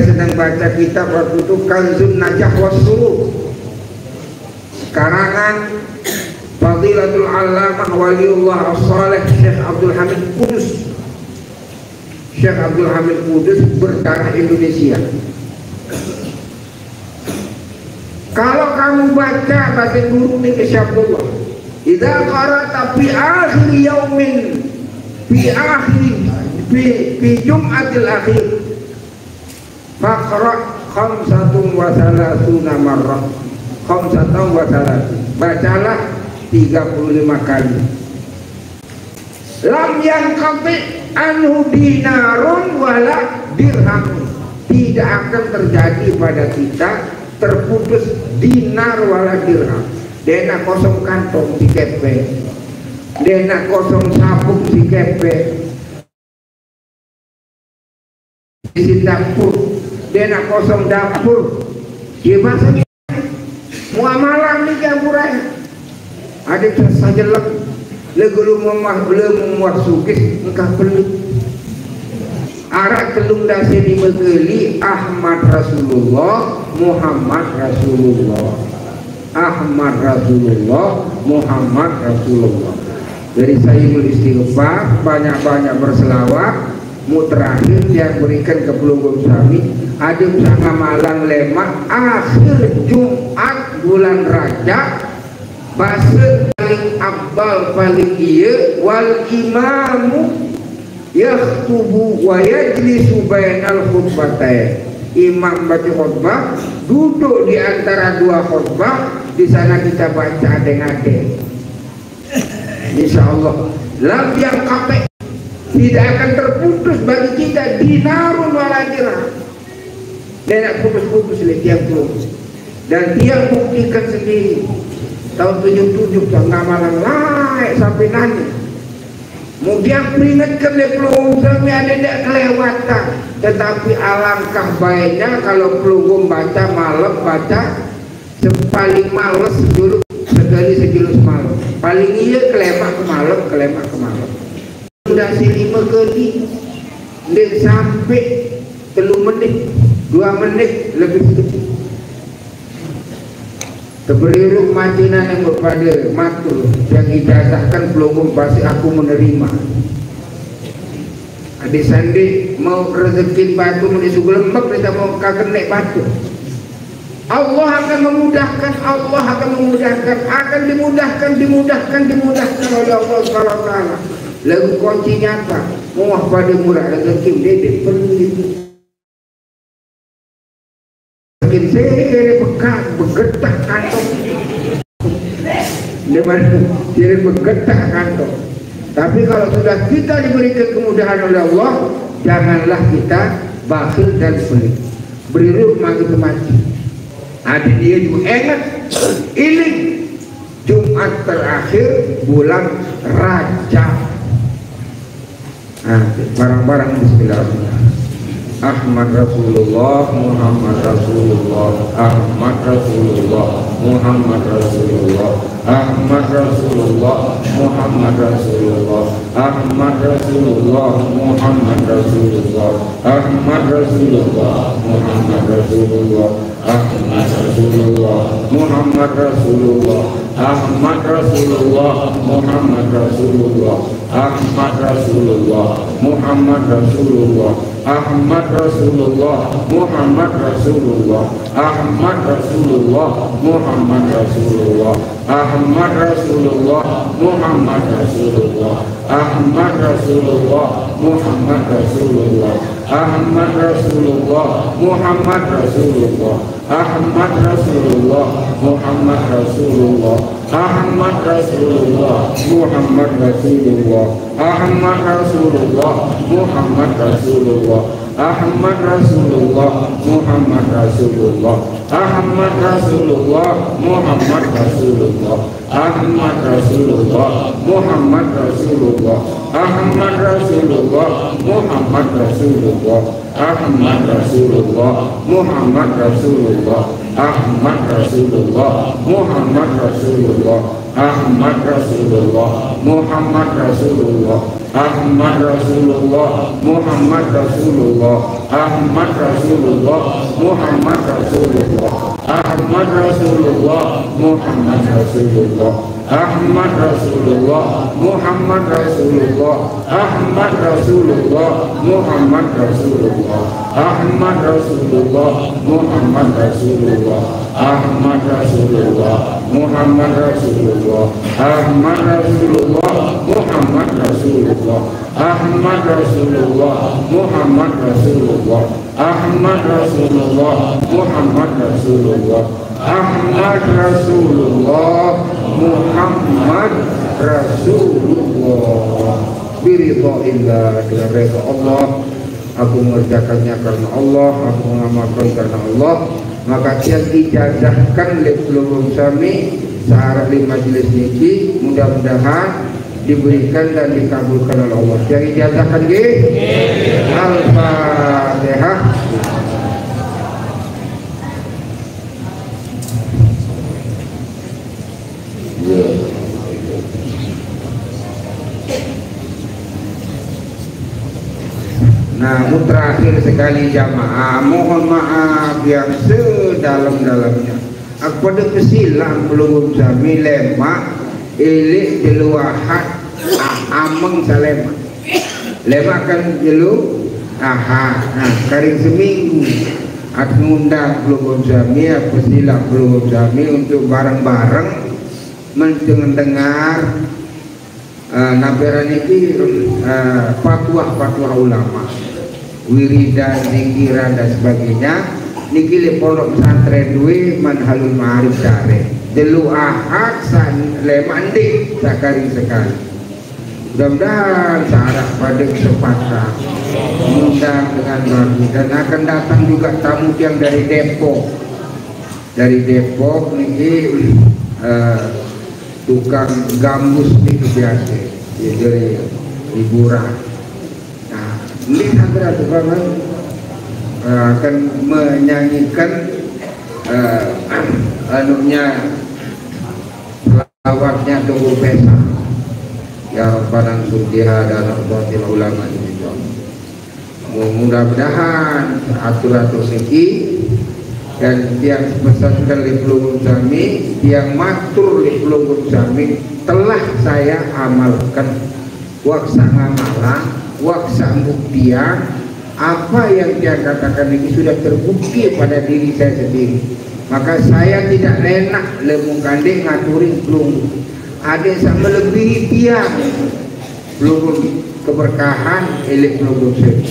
sedang baca kitab waktu itu Kanzun Najah Wassurur karangan Fadilatul Allamah Waliullah As-Saleh Syekh Abdul Hamid Kudus. Syekh Abdul Hamid Kudus berdarah Indonesia. Kalau kamu baca bahasa guru ini ke Syabdullah, idza qara'ta fi akhir yaumin fi Jum'atil akhir faqra' 35 marrah. 35 bacalah 35 kali. Lam yanqati anhu dinarun wala dirham. Tidak akan terjadi pada kita terputus dinar wala dirham. Dena kosong kantong si kepe, dena kosong sabuk si kepe di dapur, dena kosong dapur. Gimana muamalah ni campuran ada saja legulu belum sukis engkau perlu arak telung dasi di megeli Ahmad Rasulullah Muhammad Rasulullah Ahmad Rasulullah Muhammad Rasulullah. Jadi saya beristighfar, banyak-banyak berselawat. Terakhir yang berikan ke pelunggung sami adem sama malang lemak akhir Jumat bulan Rajab bahasa paling abal paling iya wal imamu yakhtubu wa yajlisu bainal khutbatain. Imam baca khutbah duduk di antara dua khutbah, di sana kita baca adeng-adeng. Insyaallah lam yang kape tidak akan terputus bagi kita dinarun wala dirham. Tidak putus-putus oleh tiang putus. Dan tiang buktikan sendiri tahun 77 ngamalan lain sampai nanti. Kemudian peringatkan oleh pelunggung sami ada tidak kelewatan. Tetapi alangkah baiknya kalau pelunggung baca malam baca paling males dulu sekali sejulus malam. Paling iya kelemak ke malam, kelemak ke malam. Sudah si 5 kali dan sampai 3 menit 2 menit lebih sedikit keberliruk majinan yang berpada matur yang ijazahkan pelunggung pasti aku menerima. Adik sandi mau rezeki batu menuju lembek kita mau kagak naik batu. Allah akan memudahkan, Allah akan memudahkan, akan dimudahkan oleh Allah Subhanahu wa taala. Lagu kunci nyata, muah pada murah rezeki dede perlu itu. Makin saya begetak kantong, dia begetak kantong. Tapi kalau sudah kita diberikan kemudahan oleh Allah, janganlah kita bakhil dan pelit. Beri rumah itu mati. Ada dia juga ingat ini Jumat terakhir bulan Rajab. Barang-barang bismillahirrahmanirrahim. Ahmad Rasulullah Muhammad Rasulullah Ahmad Rasulullah Muhammad Rasulullah Ahmad Rasulullah Muhammad Rasulullah Ahmad Rasulullah Muhammad Rasulullah Ahmad Rasulullah Muhammad Rasulullah Ahmad Rasulullah Muhammad Rasulullah Ahmad Rasulullah Muhammad Rasulullah Ahmad Rasulullah Muhammad Rasulullah Ahmad Rasulullah Muhammad Rasulullah Ahmad Rasulullah Muhammad Rasulullah Ahmad Rasulullah Muhammad Rasulullah Ahmad Rasulullah Muhammad Rasulullah Ahmad Rasulullah Muhammad Rasulullah Ahmad Rasulullah Muhammad Rasulullah Ahmad Rasulullah Muhammad Rasulullah Ahmad Rasulullah Muhammad Rasulullah Ahmad Rasulullah Muhammad Rasulullah Ahmad Rasulullah Muhammad Rasulullah Ahmad Rasulullah Muhammad Rasulullah Ahmad Rasulullah Muhammad Muhammad Rasulullah, Ahmad Rasulullah, Muhammad Rasulullah, Ahmad Rasulullah, Muhammad Rasulullah, Ahmad Rasulullah, Muhammad Rasulullah, Ahmad Rasulullah, Muhammad Rasulullah, Ahmad Rasulullah, Muhammad Rasulullah, Ahmad Rasulullah, Muhammad Rasulullah, Ahmad Rasulullah, Muhammad Rasulullah, Ahmad Rasulullah, Muhammad Rasulullah, Ahmad Rasulullah, Muhammad Rasulullah, Ahmad Rasulullah, Muhammad Rasulullah, Ahmad Rasulullah, Muhammad Rasulullah, Ahmad Rasulullah, Muhammad Rasulullah, Ahmad Rasulullah, Muhammad Rasulullah, Ahmad Rasulullah, Muhammad Rasulullah. Biridhaillah, dengan redha Allah. Aku mengerjakannya karena Allah, aku mengamalkan karena Allah. Maka tiang ijazahkan leblum sami searah di majelis niki, mudah-mudahan diberikan dan dikabulkan oleh Allah. Tiang ijazahkan nggih. Al-Fatihah. Namun terakhir sekali jamaah, mohon maaf yang sedalam-dalamnya. Kepada kesilang peluru jami lemak ilik jeluahat ameng salema. Lemak kan jelu karing seminggu. Aku ngundang peluru jami, aku silang peluru jami untuk bareng-bareng mendengar naberan ini fatwa ulama, wiridan, zikiran dan sebagainya. Niki le pondok pesantren duwe Manhalul Ma'arif Dare delu ahad san lemandi sakari sekali. Mudah-mudahan searah pada kesempatan undang dengan bagus, dan akan datang juga tamu yang dari Depok. Dari Depok niki tukang gambus itu biasa dari hiburan. Nah, ini antara banget akan menyanyikan anunya selawatnya Tuhu Pesa ya Rabbana Surjiha dan Rabbatil Ulama ini. Mudah-mudahan atur-atur seki dan yang pesantren di Pelunggung Sami, yang matur di Pelunggung Sami telah saya amalkan. Waksa ngamalan, waksa buktian, apa yang dia katakan ini sudah terbukti pada diri saya sendiri. Maka saya tidak enak lemung kandeng ngaturin Pelunggung. Ada yang melebihi tiang Pelunggung keberkahan elik Pelunggung Sami.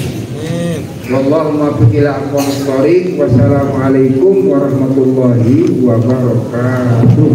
Wallahumma bi'ila aqwam thoriq. Wassalamualaikum warahmatullahi wabarakatuh.